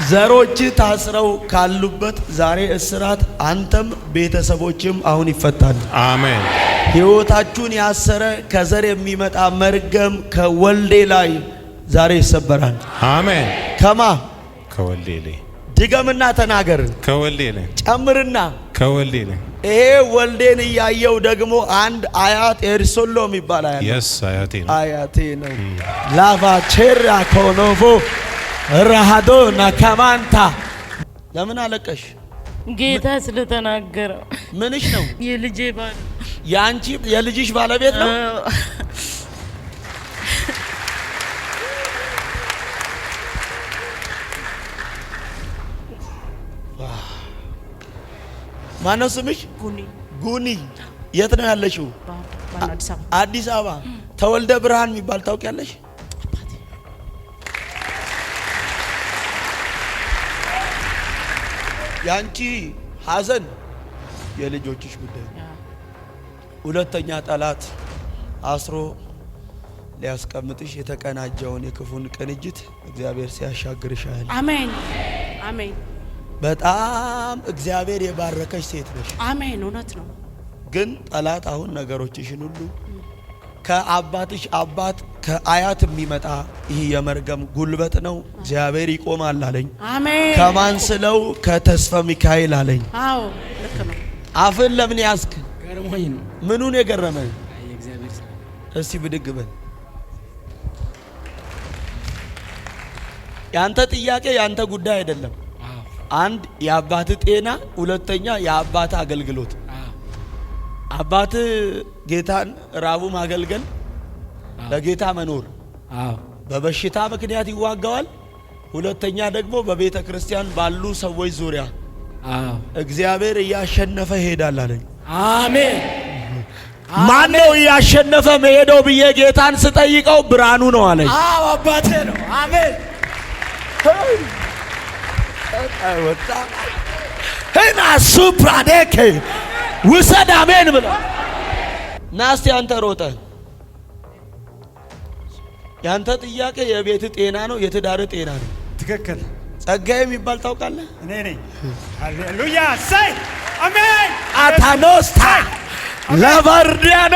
ዘሮች ታስረው ካሉበት ዛሬ እስራት አንተም ቤተሰቦችም አሁን ይፈታል። አሜን። ሕይወታችሁን ያሰረ ከዘር የሚመጣ መርገም ከወልዴ ላይ ዛሬ ይሰበራል። አሜን። ከማ ከወልዴ ላይ ድገምና ተናገር። ከወልዴ ላይ ጨምርና ከወልዴ ላይ ይሄ ወልዴን እያየው ደግሞ አንድ አያት ኤርሶሎ የሚባል አያት የስ አያቴ ነው። አያቴ ነው። ላቫ ቼራ ኮኖቮ ረሃዶ ናካማንታ ለምን አለቀሽ? ጌታ ስለተናገረው። ምንሽ ነው? የልጄ ባል ያንቺ የልጅሽ ባለቤት ነው? ማነው ስምሽ? ጉኒ ጉኒ። የት ነው ያለሽው? አዲስ አበባ። ተወልደ ብርሃን የሚባል ታውቂያለሽ? ያንቺ ሐዘን የልጆችሽ ጉዳይ። ሁለተኛ ጠላት አስሮ ሊያስቀምጥሽ የተቀናጀውን የክፉን ቅንጅት እግዚአብሔር ሲያሻግርሽ ያያል። አሜን አሜን። በጣም እግዚአብሔር የባረከሽ ሴት ነሽ። አሜን። እውነት ነው። ግን ጠላት አሁን ነገሮችሽን ሁሉ ከአባትሽ አባት ከአያት የሚመጣ ይህ የመርገም ጉልበት ነው። እግዚአብሔር ይቆማል አለኝ። አሜን። ከማን ስለው ከተስፋ ሚካኤል አለኝ። አዎ ልክ ነው። አፍን ለምን ያስክ? ገርሞኝ ነው። ምኑን የገረመ? የእግዚአብሔር ስራ። እስቲ ብድግ በል። ያንተ ጥያቄ ያንተ ጉዳይ አይደለም። አንድ የአባት ጤና፣ ሁለተኛ የአባት አገልግሎት። አባት ጌታን ራቡ ማገልገል፣ ለጌታ መኖር። በበሽታ ምክንያት ይዋጋዋል። ሁለተኛ ደግሞ በቤተ ክርስቲያን ባሉ ሰዎች ዙሪያ እግዚአብሔር እያሸነፈ ይሄዳል አለኝ። አሜን። ማን ነው እያሸነፈ መሄደው ብዬ ጌታን ስጠይቀው ብርሃኑ ነው አለኝ። አዎ አባቴ ነው። አሜን። ወጣ እና ሱፕራዴክ ውሰድ አሜን ብለ ናስቲ አንተ ሮጠ። ያንተ ጥያቄ የቤት ጤና ነው፣ የትዳር ጤና ነው። ትክክል። ጸጋዬ የሚባል ታውቃለህ? እኔ ነኝ። ሃሌሉያ ሳይ አሜን። አታኖስታ ለበርዲያኖ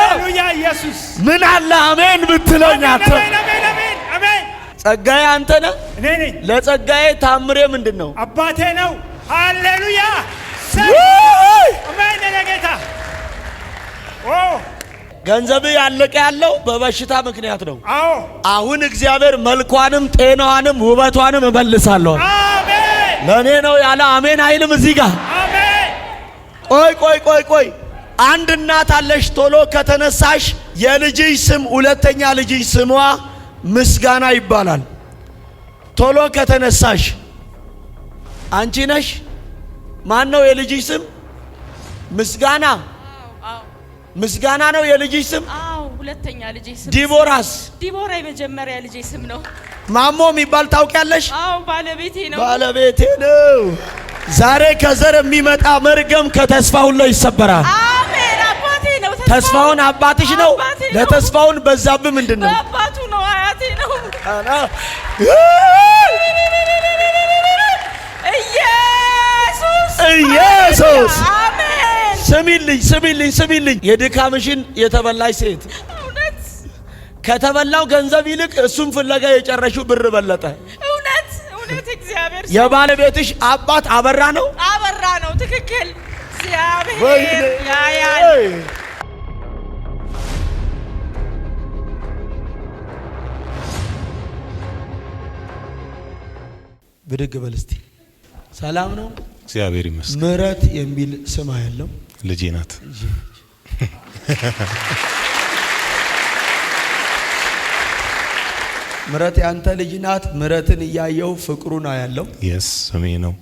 ሃሌሉያ ኢየሱስ ምን አለ አሜን ብትለኝ አተ አሜን አሜን አሜን አሜን። ጸጋዬ አንተ ነህ? እኔ ነኝ። ለጸጋዬ ታምሬ ምንድነው? አባቴ ነው። ሃሌሉያ አሜን። ለጌታ ገንዘብ ያለቀ ያለው በበሽታ ምክንያት ነው። አዎ አሁን እግዚአብሔር መልኳንም ጤናዋንም ውበቷንም እመልሳለሁ። አሜን። ለኔ ነው ያለ አሜን አይልም እዚህ ጋር። አሜን። ቆይ አንድ እናት አለሽ። ቶሎ ከተነሳሽ የልጅሽ ስም ሁለተኛ ልጅሽ ስሟ ምስጋና ይባላል። ቶሎ ከተነሳሽ አንቺ ነሽ። ማን ነው የልጅሽ ስም? ምስጋና። ምስጋና ነው የልጅሽ ስም? አዎ ሁለተኛ ልጄ ስም። ዲቦራስ? ዲቦራ የመጀመሪያ ልጄ ስም ነው። ማሞ የሚባል ታውቂያለሽ? አዎ ባለቤቴ ነው። ባለቤቴ ነው። ዛሬ ከዘር የሚመጣ መርገም ከተስፋው ላይ ይሰበራል። አሜን። አባቴ ነው። ተስፋውን አባትሽ ነው። ለተስፋውን በዛብህ ምንድነው? አባቱ ነው። አያቴ ነው። ኢየሱስ አሜን። ስሚልኝ የድካምሽን የተበላሽ ሴት እውነት ከተበላው ገንዘብ ይልቅ እሱም ፍለጋ የጨረሽው ብር በለጠ። እውነት እግዚአብሔር የባለቤትሽ አባት አበራ ነው። አበራ ነው። ትክክል። እግዚአብሔር ያያል። ብድግ በል እስቲ። ሰላም ነው? እግዚአብሔር ይመስገን። ምህረት የሚል ስም ያለው ልጄ ናት። ምህረት ያንተ ልጅ ናት። ምህረትን እያየው ፍቅሩን ያለው የስ ስሜ ነው።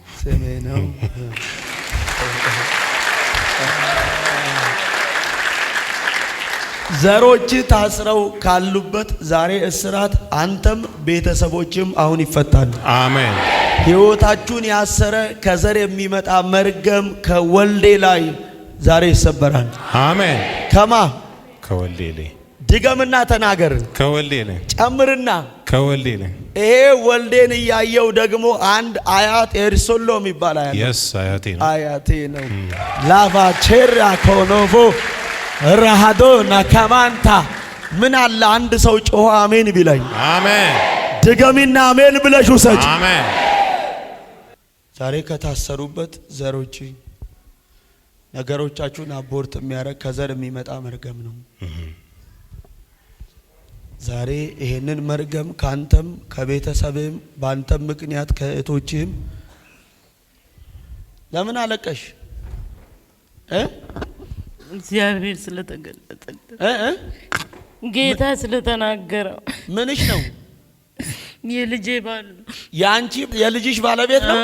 ዘሮች ታስረው ካሉበት ዛሬ እስራት አንተም ቤተሰቦችም አሁን ይፈታሉ። አሜን። ሕይወታችሁን ያሰረ ከዘር የሚመጣ መርገም ከወልዴ ላይ ዛሬ ይሰበራል። አሜን። ከማ ከወልዴ ላይ ድገምና ተናገር። ከወልዴ ላይ ጨምርና ከወልዴ ነኝ። ይሄ ወልዴን እያየው ደግሞ አንድ አያት ኤርሶሎ የሚባል አያት የስ አያቴ ነው። አያቴ ነው። ላቫ ቼራ ኮኖቮ ረሃዶ ናካማንታ ምን አለ አንድ ሰው ጮሆ አሜን ቢለኝ። አሜን። ድገሚና አሜን ብለሽ ውሰጂ። አሜን። ዛሬ ከታሰሩበት ዘሮች ነገሮቻችሁን አቦርት የሚያረግ ከዘር የሚመጣ መርገም ነው። ዛሬ ይሄንን መርገም ካንተም ከቤተሰብም ባንተም ምክንያት ከእህቶችህም ለምን አለቀሽ? እግዚአብሔር ስለተገለጠ ጌታ ስለተናገረው። ምንሽ ነው? የልጄ ባል ነው። ያንቺ የልጅሽ ባለቤት ነው?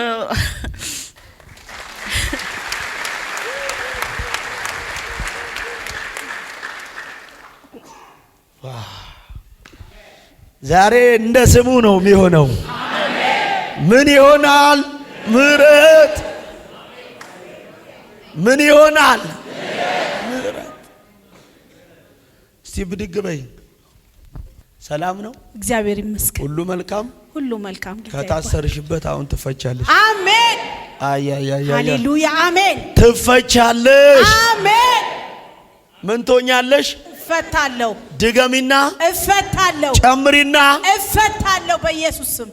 ዛሬ እንደ ስሙ ነው የሚሆነው። ምን ይሆናል? ምህረት። ምን ይሆናል? ምህረት። እስቲ ብድግ በይ። ሰላም ነው? እግዚአብሔር ይመስገን። ሁሉ መልካም፣ ሁሉ መልካም። ከታሰርሽበት አሁን ትፈቻለሽ። አሜን። ሃሌሉያ። አሜን። ትፈቻለሽ። አሜን። ምን ትሆኛለሽ? እፈታለሁ። ድገሚና እፈታለሁ። ጨምሪና እፈታለሁ በኢየሱስ ስም።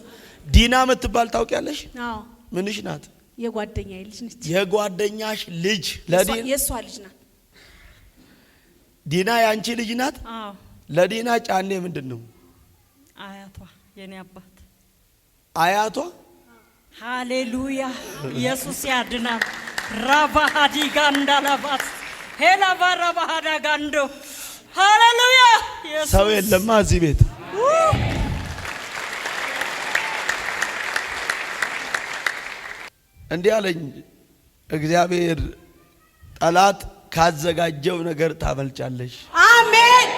ዲና የምትባል ታውቂያለሽ? አዎ። ምንሽ ናት? የጓደኛዬ ልጅ ነች። የጓደኛሽ ልጅ? የሷ ልጅ ናት። ዲና ያንቺ ልጅ ናት? አዎ። ለዲና ጫኔ ምንድነው? አያቷ፣ የኔ አባት አያቷ። ሃሌሉያ። ኢየሱስ ያድናል። ራባሃዲ ጋንዳላባስ ሄላ ባራባሃዳ ጋንዶ ሃሌሉያ። ሰው የለማ እዚህ ቤት። እንዲህ አለኝ እግዚአብሔር፣ ጠላት ካዘጋጀው ነገር ታመልጫለሽ። አሜን።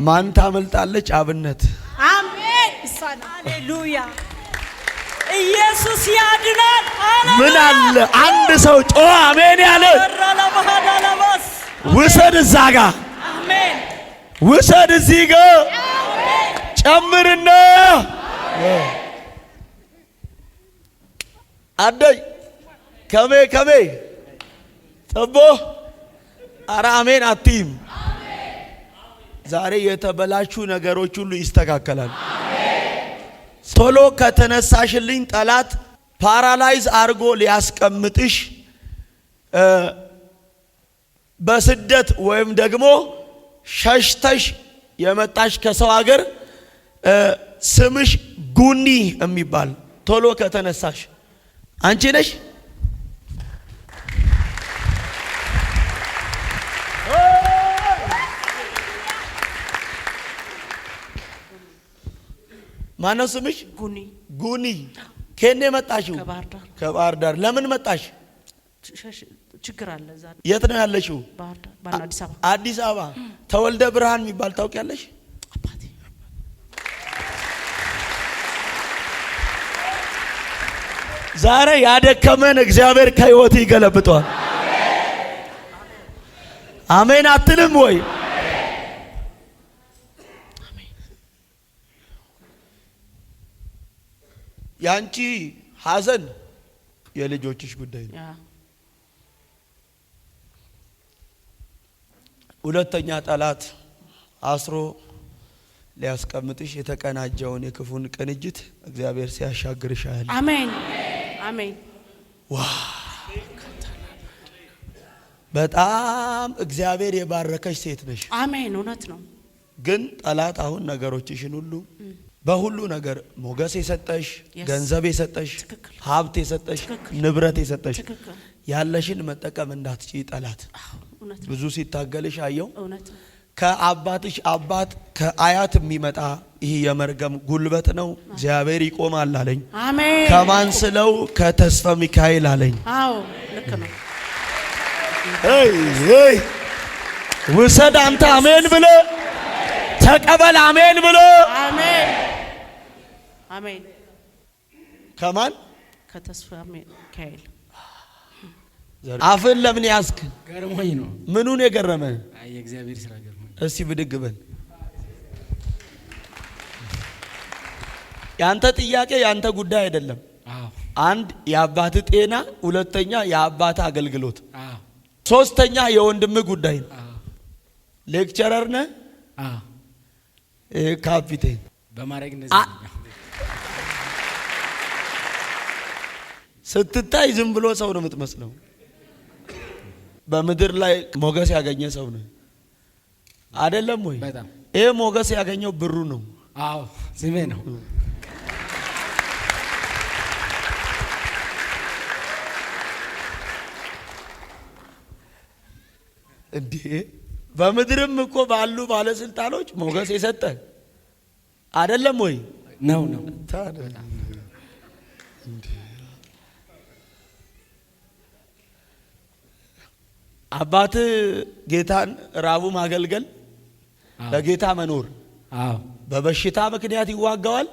ማን ታመልጣለች? አብነት። አሜን። ሃሌሉያ። ኢየሱስ ያድናል። ምን አለ አንድ ሰው ጮ አሜን ያለ ውሰድ፣ እዛ ጋ አሜን። ውሰድ፣ እዚህ ጋ ጨምርና አደይ ከሜ ጠቦ አረ አሜን አትይም። ዛሬ የተበላሹ ነገሮች ሁሉ ይስተካከላል። ቶሎ ከተነሳሽልኝ ጠላት ፓራላይዝ አርጎ ሊያስቀምጥሽ በስደት ወይም ደግሞ ሸሽተሽ የመጣሽ ከሰው ሀገር ስምሽ ጉኒ የሚባል ቶሎ ከተነሳሽ አንቺ ነሽ። ማነው ስምሽ? ጉኒ። ከኔ መጣሽው? ከባህር ዳር። ለምን መጣሽ? ችግር አለ እዛ። የት ነው ያለሽው? አዲስ አበባ። አዲስ አበባ። ተወልደ ብርሃን የሚባል ታውቂያለሽ? አባቴ ዛሬ ያደከመን እግዚአብሔር ከህይወት ይገለብጠዋል። አሜን አትልም ወይ? ያንቺ ሐዘን የልጆችሽ ጉዳይ ነው። ሁለተኛ ጠላት አስሮ ሊያስቀምጥሽ የተቀናጀውን የክፉን ቅንጅት እግዚአብሔር ሲያሻግርሽ አያለ። አሜን አሜን። በጣም እግዚአብሔር የባረከሽ ሴት ነሽ። አሜን። እውነት ነው። ግን ጠላት አሁን ነገሮችሽን ሁሉ በሁሉ ነገር ሞገስ የሰጠሽ፣ ገንዘብ የሰጠሽ፣ ሀብት የሰጠሽ፣ ንብረት የሰጠሽ ያለሽን መጠቀም እንዳትችይ ጠላት ብዙ ሲታገልሽ አየው። ከአባትሽ አባት ከአያት የሚመጣ ይህ የመርገም ጉልበት ነው። እግዚአብሔር ይቆማል አለኝ። አሜን። ከማን ስለው? ከተስፋ ሚካኤል አለኝ። አዎ ልክ ነው። እይ ውሰድ አንተ አሜን ብሎ ተቀበል አሜን ብሎ አሜን አሜን። ከማን? ከተስፋ ሚካኤል። አፍን ለምን ያስክ? ገርሞኝ ነው። ምኑን የገረመ? አይ የእግዚአብሔር ስራ ገርሞኝ። እስቲ ብድግ በል። ያንተ ጥያቄ ያንተ ጉዳይ አይደለም። አዎ አንድ የአባት ጤና፣ ሁለተኛ የአባት አገልግሎት፣ አዎ ሶስተኛ የወንድም ጉዳይ ነው። ሌክቸረር ነህ? አዎ ካፒቴን በማድረግ እንደዚህ ስትታይ ዝም ብሎ ሰው ነው የምትመስለው። በምድር ላይ ሞገስ ያገኘ ሰው ነው አይደለም ወይ? በጣም ይሄ ሞገስ ያገኘው ብሩ ነው። አዎ ስሜ ነው። እንዴ በምድርም እኮ ባሉ ባለስልጣኖች ሞገስ የሰጠ አይደለም ወይ? ነው ነው። አባት ጌታን ራቡ ማገልገል፣ ለጌታ መኖር። አዎ በበሽታ ምክንያት ይዋጋዋል።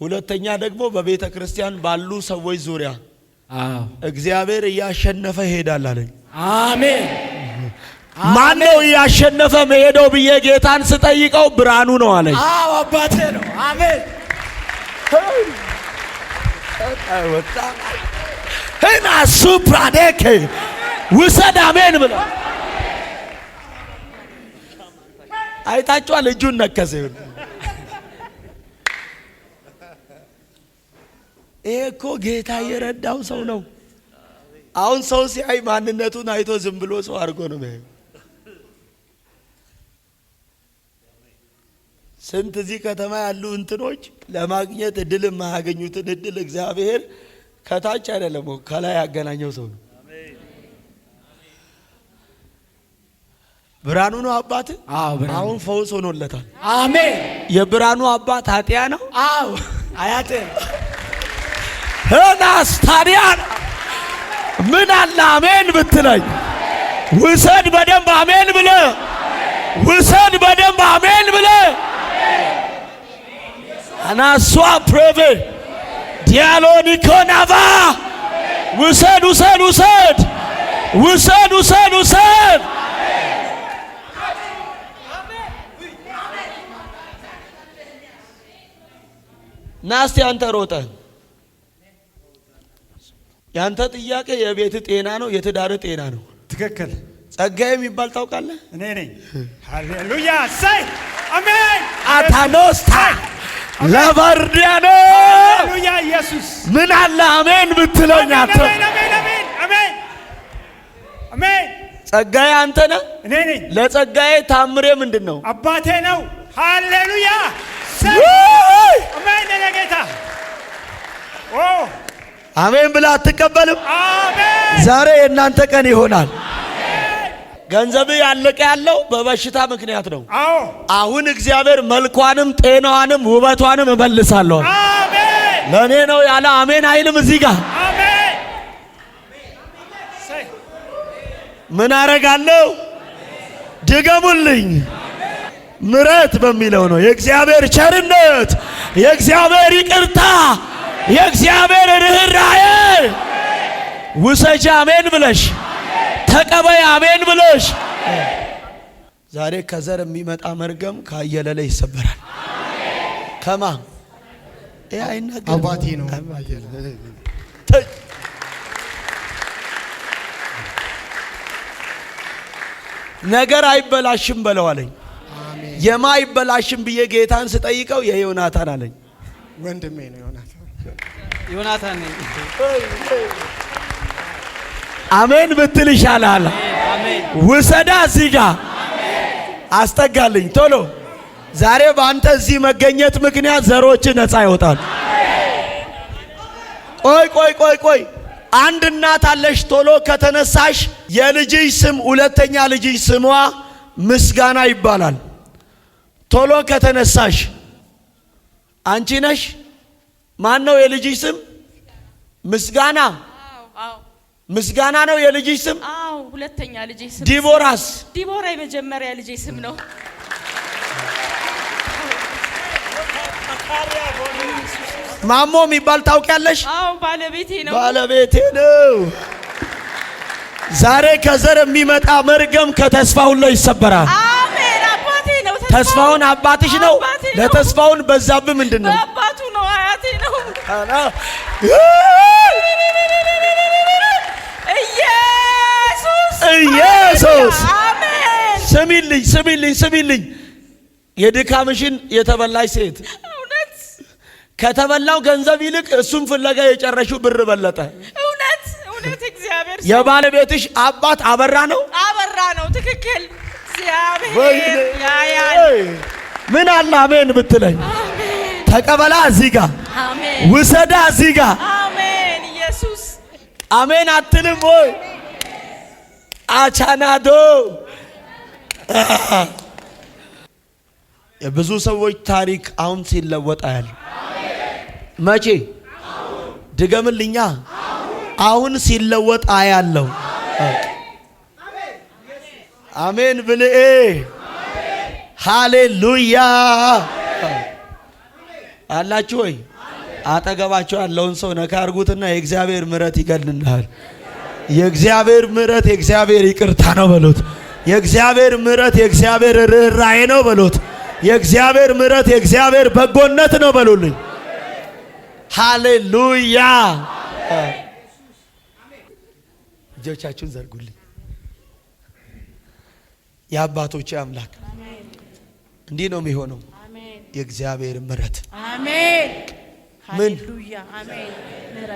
ሁለተኛ ደግሞ በቤተ ክርስቲያን ባሉ ሰዎች ዙሪያ አዎ እግዚአብሔር እያሸነፈ ይሄዳል አለኝ። አሜን። ማን ነው እያሸነፈ መሄደው ብዬ ጌታን ስጠይቀው ብርሃኑ ነው አለኝ። አዎ አባቴ ነው። አሜን። እና ሱፕራዴክ ውሰድ አሜን ብለ አይታችኋል። እጁን ነከሰ። ይሄ እኮ ጌታ የረዳው ሰው ነው። አሁን ሰው ሲያይ ማንነቱን አይቶ ዝም ብሎ ሰው አድርጎ ነው የሚያየው። ስንት እዚህ ከተማ ያሉ እንትኖች ለማግኘት እድል የማያገኙትን እድል እግዚአብሔር ከታች አይደለም ከላይ ያገናኘው ሰው ነው። ብርሃኑ ነው አባት። አሁን ፈውስ ሆኖለታል። አሜን። የብርሃኑ አባት አጥያ ነው። አዎ አያቴ እናስ ታዲያ ምን አለ አሜን ብትለኝ? ውሰድ በደንብ አሜን ብለ ውሰድ በደንብ አሜን ብለ አናሷ ፕሮቬ ዲያሎኒኮናቫ ውሰድ ውሰድ ውሰድ ውሰድ ውሰድ ውሰድ። ናስቲ አንተ ሮጠ ያንተ ጥያቄ የቤት ጤና ነው፣ የትዳር ጤና ነው። ትክክል። ጸጋዬ የሚባል ታውቃለህ? እኔ ነኝ። ሃሌሉያ ሳይ አሜን። አታኖስታ ለበርዲያኖ ሃሌሉያ ኢየሱስ ምን አለ አሜን ብትለኝ? አሜን አሜን አሜን አሜን አሜን። ጸጋዬ አንተ ነህ። እኔ ነኝ። ለጸጋዬ ታምሬ ምንድነው? አባቴ ነው። ሃሌሉያ ሳይ አሜን። ለጌታ ኦ አሜን ብላ አትቀበልም? አሜን። ዛሬ የእናንተ ቀን ይሆናል። ገንዘብ ያለቀ ያለው በበሽታ ምክንያት ነው። አዎ አሁን እግዚአብሔር መልኳንም ጤናዋንም ውበቷንም እመልሳለሁ። አሜን። ለኔ ነው ያለ አሜን አይልም? እዚህ ጋር አሜን። ምን አረጋለሁ? ድገሙልኝ። ምረት በሚለው ነው። የእግዚአብሔር ቸርነት፣ የእግዚአብሔር ይቅርታ፣ የእግዚአብሔር ርህራሄ ውሰጂ አሜን ብለሽ ተቀበይ አሜን ብለሽ። ዛሬ ከዘር የሚመጣ መርገም ካየለለ ይሰበራል። ከማ ይሄ አይናገር አባቴ ነው። ነገር አይበላሽም በለው አለኝ። የማይበላሽም ብዬ ጌታን ስጠይቀው የዮናታን አለኝ። ወንድሜ ነው ዮናታን። ዮናታን ነኝ። አሜን ብትል ይሻላል። ውሰዳ እዚህ ጋር አስጠጋልኝ ቶሎ። ዛሬ በአንተ እዚህ መገኘት ምክንያት ዘሮች ነፃ ይወጣል። ቆይ ቆይ ቆይ ቆይ አንድ እናት አለሽ። ቶሎ ከተነሳሽ የልጅሽ ስም ሁለተኛ ልጅሽ ስሟ ምስጋና ይባላል። ቶሎ ከተነሳሽ አንቺ ነሽ። ማን ነው የልጅሽ ስም? ምስጋና። ምስጋና ነው የልጅሽ ስም? አዎ ሁለተኛ ልጄ ስም። ዲቦራስ? ዲቦራ የመጀመሪያ ልጄ ስም ነው። ማሞ የሚባል ታውቂያለሽ? አዎ ባለቤቴ ነው። ባለቤቴ ነው። ዛሬ ከዘር የሚመጣ መርገም ከተስፋውን ላይ ይሰበራል። አሜን። አባቴ ነው። ተስፋውን አባትሽ ነው። ለተስፋውን በዛብህ ምንድነው? አባቱ ነው። አያቴ እውነቴ ነው። ኢየሱስ አሜን። ስሚልኝ የድካምሽን የተበላሽ ሴት እውነት ከተበላው ገንዘብ ይልቅ እሱም ፍለጋ የጨረሽው ብር በለጠ። እውነት እግዚአብሔር የባለቤትሽ አባት አበራ ነው። ትክክል። እግዚአብሔር ያያል። ምን አለ አሜን ብትለኝ፣ ተቀበላ እዚህ ጋር አሜን፣ ውሰዳ እዚህ ጋር አሜን። ኢየሱስ አሜን አትልም ወይ? አቻናዶ የብዙ ሰዎች ታሪክ አሁን ሲለወጥ አያል። መቼ ድገምልኛ? አሁን ሲለወጥ አያለው። አሜን ብልኤ ሃሌሉያ አላችሁ ወይ? አጠገባችሁ ያለውን ሰው ነካ አርጉትና የእግዚአብሔር ምሕረት ይገልልሃል። የእግዚአብሔር ምሕረት የእግዚአብሔር ይቅርታ ነው በሉት። የእግዚአብሔር ምሕረት የእግዚአብሔር ርኅራኄ ነው በሉት። የእግዚአብሔር ምሕረት የእግዚአብሔር በጎነት ነው በሉልኝ። ሃሌሉያ። እጆቻችሁን ዘርጉልኝ። የአባቶቼ አምላክ እንዲህ ነው የሚሆነው። የእግዚአብሔር ምሕረት አሜን። ምን? ሃሌሉያ አሜን።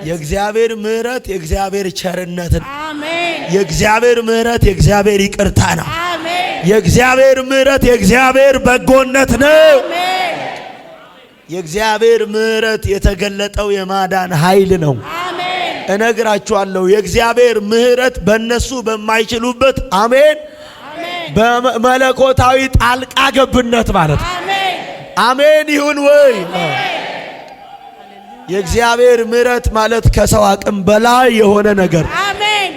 የእግዚአብሔር ምሕረት የእግዚአብሔር ቸርነት ነው። አሜን። የእግዚአብሔር ምሕረት የእግዚአብሔር ይቅርታ ነው። አሜን። የእግዚአብሔር ምሕረት የእግዚአብሔር በጎነት ነው። አሜን። የእግዚአብሔር ምሕረት የተገለጠው የማዳን ኃይል ነው። አሜን። እነግራችኋለሁ የእግዚአብሔር ምሕረት በእነሱ በማይችሉበት አሜን በመለኮታዊ ጣልቃ ገብነት ማለት አሜን። አሜን ይሁን ወይ? የእግዚአብሔር ምሕረት ማለት ከሰው አቅም በላይ የሆነ ነገር አሜን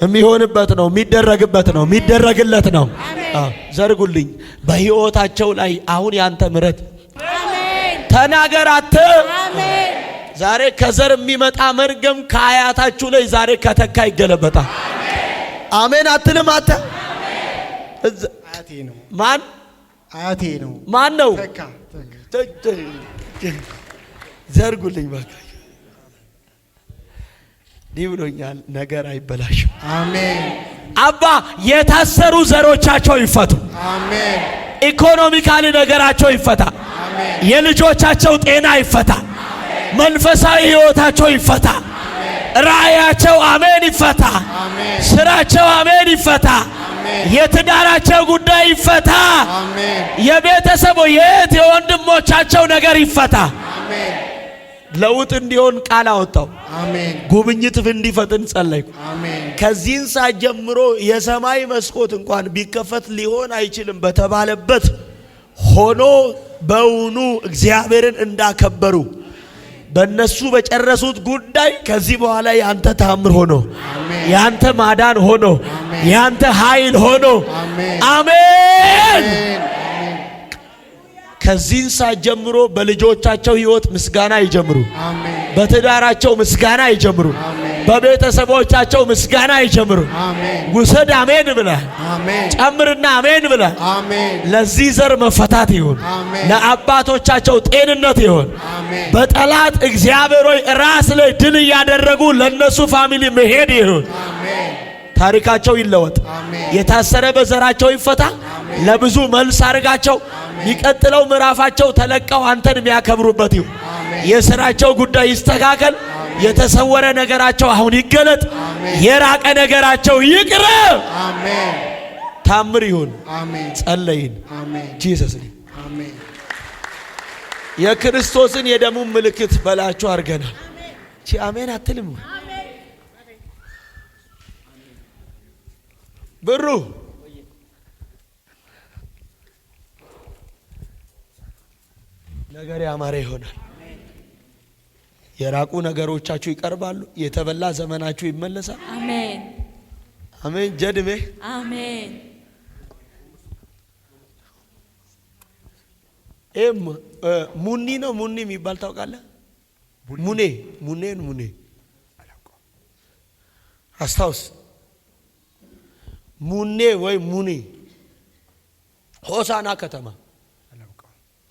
የሚሆንበት ነው፣ የሚደረግበት ነው፣ የሚደረግለት ነው። ዘርጉልኝ በሕይወታቸው ላይ አሁን ያንተ ምሕረት አሜን። ተናገር አተ አሜን። ዛሬ ከዘር የሚመጣ መርገም ከአያታችሁ ላይ ዛሬ ከተካ ይገለበጣል። አሜን አትልም? አተ አያቴ ነው። ማን አያቴ ነው። ማን ነው? ተካ ዘርጉልኝ በቃ እንዲህ ብሎኛል። ነገር አይበላሽም። አሜን። አባ የታሰሩ ዘሮቻቸው ይፈቱ። አሜን። ኢኮኖሚካሊ ነገራቸው ይፈታ። አሜን። የልጆቻቸው ጤና ይፈታ። መንፈሳዊ ሕይወታቸው ይፈታ። ራእያቸው አሜን ይፈታ። አሜን። ስራቸው አሜን ይፈታ። የትዳራቸው ጉዳይ ይፈታ። አሜን። የቤተሰቡ የወንድሞቻቸው ነገር ይፈታ። አሜን። ለውጥ እንዲሆን ቃል አወጣው። አሜን። ጉብኝት እንዲፈጥን ጸለይኩ። አሜን። ከዚህን ሰዓት ጀምሮ የሰማይ መስኮት እንኳን ቢከፈት ሊሆን አይችልም በተባለበት ሆኖ በእውኑ እግዚአብሔርን እንዳከበሩ በእነሱ በጨረሱት ጉዳይ ከዚህ በኋላ ያንተ ታምር ሆኖ ያንተ ማዳን ሆኖ ያንተ ኃይል ሆኖ አሜን። ከዚህን ሰዓት ጀምሮ በልጆቻቸው ሕይወት ምስጋና ይጀምሩ። በትዳራቸው ምስጋና ይጀምሩ። በቤተሰቦቻቸው ምስጋና ይጀምሩ። ውሰድ አሜን ብለህ ጨምርና አሜን ብለህ ለዚህ ዘር መፈታት ይሁን። ለአባቶቻቸው ጤንነት ይሁን። በጠላት እግዚአብሔር ሆይ ራስ ላይ ድል እያደረጉ ለነሱ ፋሚሊ መሄድ ይሁን። ታሪካቸው ይለወጥ። የታሰረ በዘራቸው ይፈታ። ለብዙ መልስ አድርጋቸው። የሚቀጥለው ምዕራፋቸው ተለቀው አንተን የሚያከብሩበት ይሁን። የሥራቸው ጉዳይ ይስተካከል። የተሰወረ ነገራቸው አሁን ይገለጥ። የራቀ ነገራቸው ይቅረብ። ታምር ይሁን። ጸለይን ጂሰስ የክርስቶስን የደሙን ምልክት በላችሁ አድርገናል። አሜን አትልም? ብሩ ነገር ያማረ ይሆናል። የራቁ ነገሮቻችሁ ይቀርባሉ። የተበላ ዘመናችሁ ይመለሳል። አሜን አሜን። ጀድሜ አሜን። ሙኒ ነው። ሙኒ የሚባል ታውቃለህ? ሙኔ አስታውስ። ሙኔ ወይ ሙኒ ሆሳና ከተማ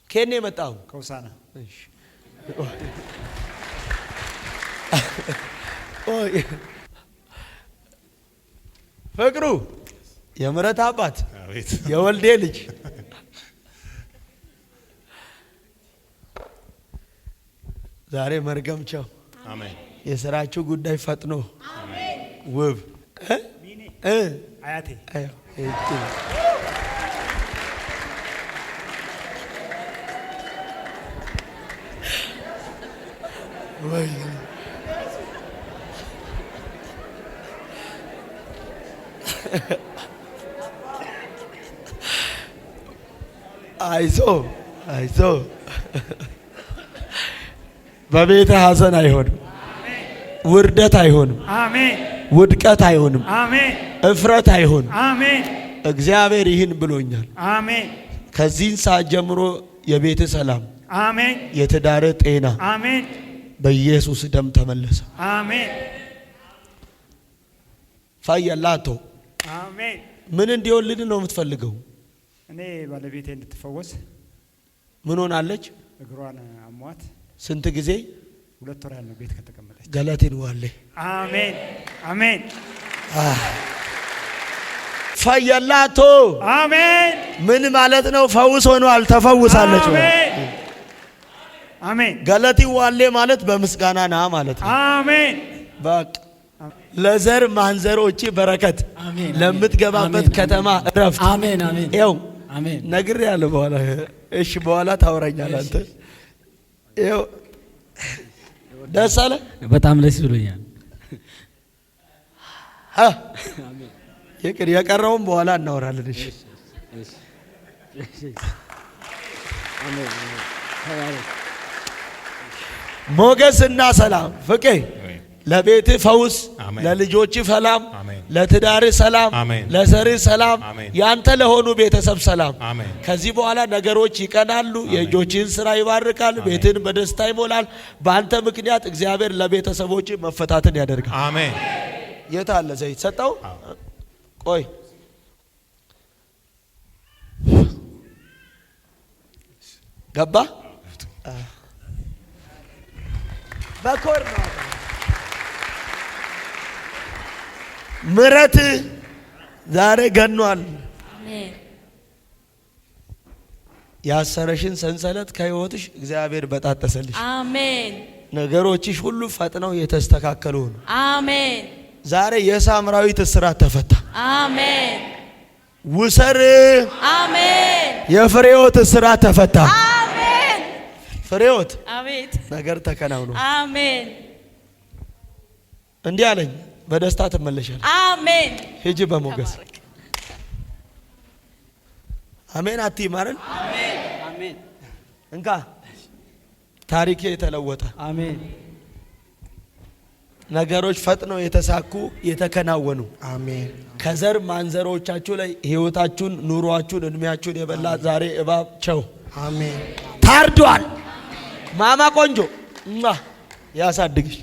ከኔ የመጣው ከውሳና ፍቅሩ የምሕረት አባት አቤት የወልዴ ልጅ ዛሬ መርገምቸው አሜን የሥራችሁ ጉዳይ ፈጥኖ ውብ አያቴ አዮ እቺ ወይ አይዞ አይዞ በቤተ ሐዘን አይሆንም፣ ውርደት አይሆንም፣ አሜን ውድቀት አይሆንም፣ አሜን እፍረት አይሆንም። አሜን እግዚአብሔር ይህን ብሎኛል። አሜን ከዚህን ሰዓት ጀምሮ የቤት ሰላም፣ አሜን የትዳር ጤና አሜን በኢየሱስ ደም ተመለሰ። አሜን ፋየላቶ አሜን። ምን እንዲወልድ ነው የምትፈልገው? እኔ ባለቤቴ እንድትፈወስ። ምን ሆናለች? እግሯን አሟት ስንት ጊዜ? 2 ወር ያህል ነው ቤት ከተቀመጠች። ገለቴን ዋለ አሜን አሜን ፋየላቶ አሜን። ምን ማለት ነው? ፈውስ ሆኗል፣ ተፈውሳለች። አሜን አሜን። ገለቲ ዋሌ ማለት በምስጋና ና ማለት ነው። አሜን በቃ ለዘር ማንዘሮች በረከት ለምትገባበት ከተማ እረፍት። አሜን አሜን ይኸው አሜን ነግሬ ያለ በኋላ እሺ፣ በኋላ ታወራኛለህ አንተ። ይኸው ደስ አለ፣ በጣም ደስ ብሎኛል። ይቅር፣ የቀረውን በኋላ እናወራለን። እሺ ሞገስና ሰላም ፍቄ ለቤት ፈውስ፣ ለልጆች ሰላም፣ ለትዳር ሰላም፣ ለዘር ሰላም፣ ያንተ ለሆኑ ቤተሰብ ሰላም። ከዚህ በኋላ ነገሮች ይቀናሉ። የእጆችን ስራ ይባርካል። ቤትን በደስታ ይሞላል። በአንተ ምክንያት እግዚአብሔር ለቤተሰቦች መፈታትን ያደርጋል። አሜን። የት አለ ዘይት ሰጠው? ቆይ ገባ በኮር ነው። ምሕረት ዛሬ ገኗል። ያሰረሽን ሰንሰለት ከህይወትሽ እግዚአብሔር በጣጠሰልሽ። አሜን። ነገሮችሽ ሁሉ ፈጥነው የተስተካከሉ ነው። አሜን። ዛሬ የሳምራዊት እስራት ተፈታ። አሜን። ውሰር። አሜን። የፍሬዎት እስራት ተፈታ። አሜን። ፍሬዎት አቤት ነገር ተከናውኖ አሜን። እንዲህ አለኝ፣ በደስታ ትመለሻለሽ። አሜን። ሂጂ በሞገስ። አሜን። አትይማረን። አሜን አሜን። እንካ ታሪኬ የተለወጠ። አሜን። ነገሮች ፈጥነው የተሳኩ የተከናወኑ። አሜን። ከዘር ማንዘሮቻችሁ ላይ ህይወታችሁን፣ ኑሯችሁን፣ እድሜያችሁን የበላ ዛሬ እባብ ቸው አሜን። ታርዷል። ማማ ቆንጆ ያሳድግሽ።